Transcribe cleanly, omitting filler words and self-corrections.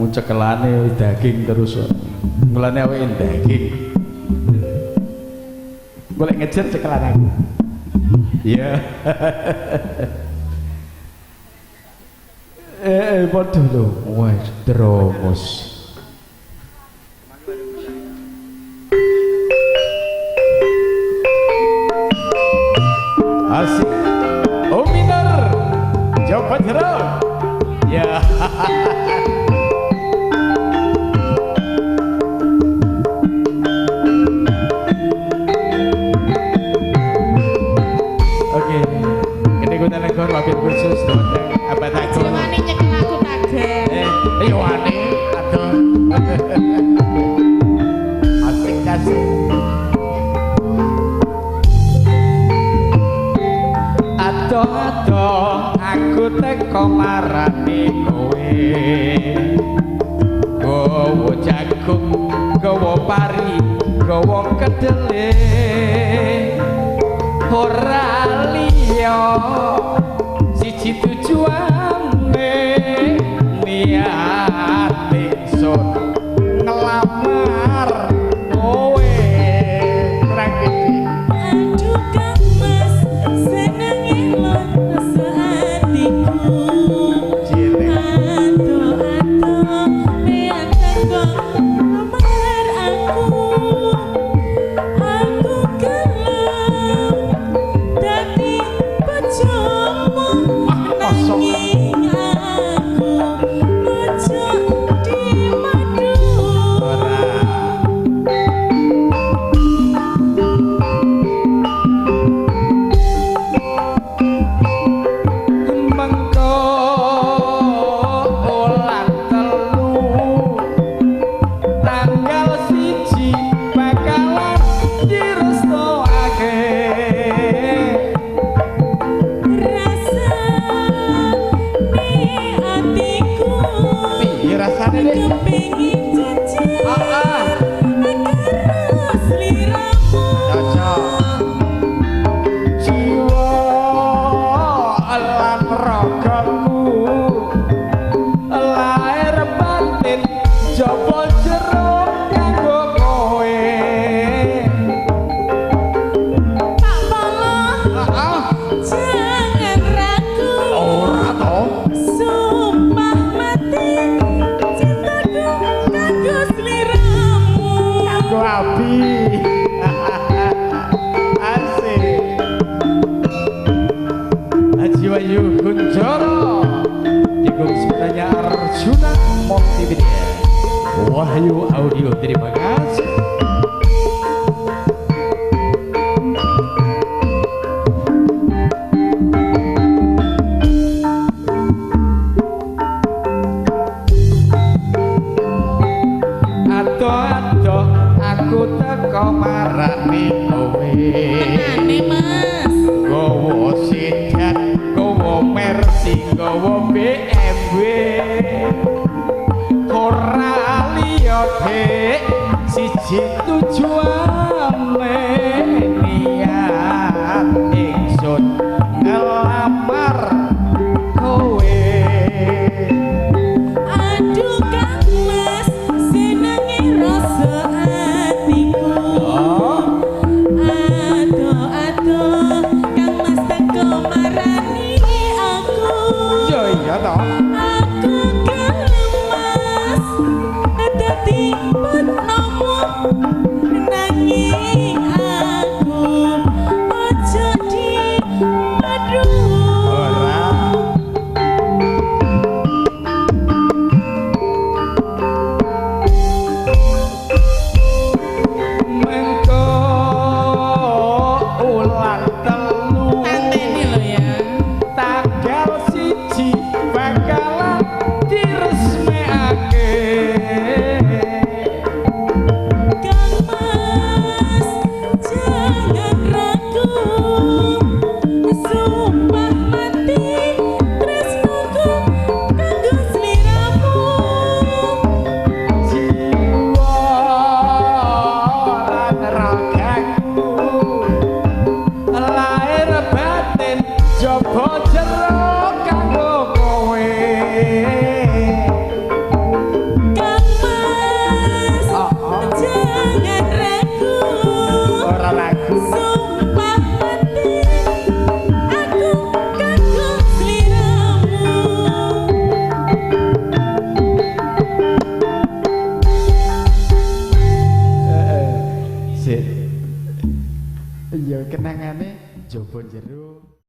cekelane daging terus mulane awake daging golek ngejer cekelan aku iya padha lho wes dromos asik oh minor Jawa Jero ya wabit khusus dondeng apa takut wani nyekel aku tagar ayo wani aduh asik kasih aduh aku teko marani kowe gowo jagung gowo pari gowo kedele ora liya siji tujuane niat ingsun ngelamar kowe tragedi aduh Kang Mas senenge lo seatiku aduh niat teko ngelamar aku gelem dadi bojomu nanging aku ojo dimadu mengko ulang telu tanggal siji bakalan direstokake rasa ni atiku piye rasane Dik? kepengin jajal karo sliramu cocok jiwa lan ragaku lahir batin jaba jero kanggo kowe tak tolong jangan ragu ora to sumpah mati cintaku kanggo sliramu kanggo abi asik Haji Wahyu Kunchoro dikung sebenarnya Arjuna Multimedia Wahyu Audio terima kasih adoh-adoh aku teko marani kowe tenane Mas gowo sedan gowo Mercy gowo BMW ora liya Dik siji tujuane niat ingsun ngelamar kowe aduh Kang Mas senenge rasa atiku aduh Kang Mas teko marani aku yo iya toh aku gelem Mas dadi putnomu nanging Sik. Ya kenangane jaba jero.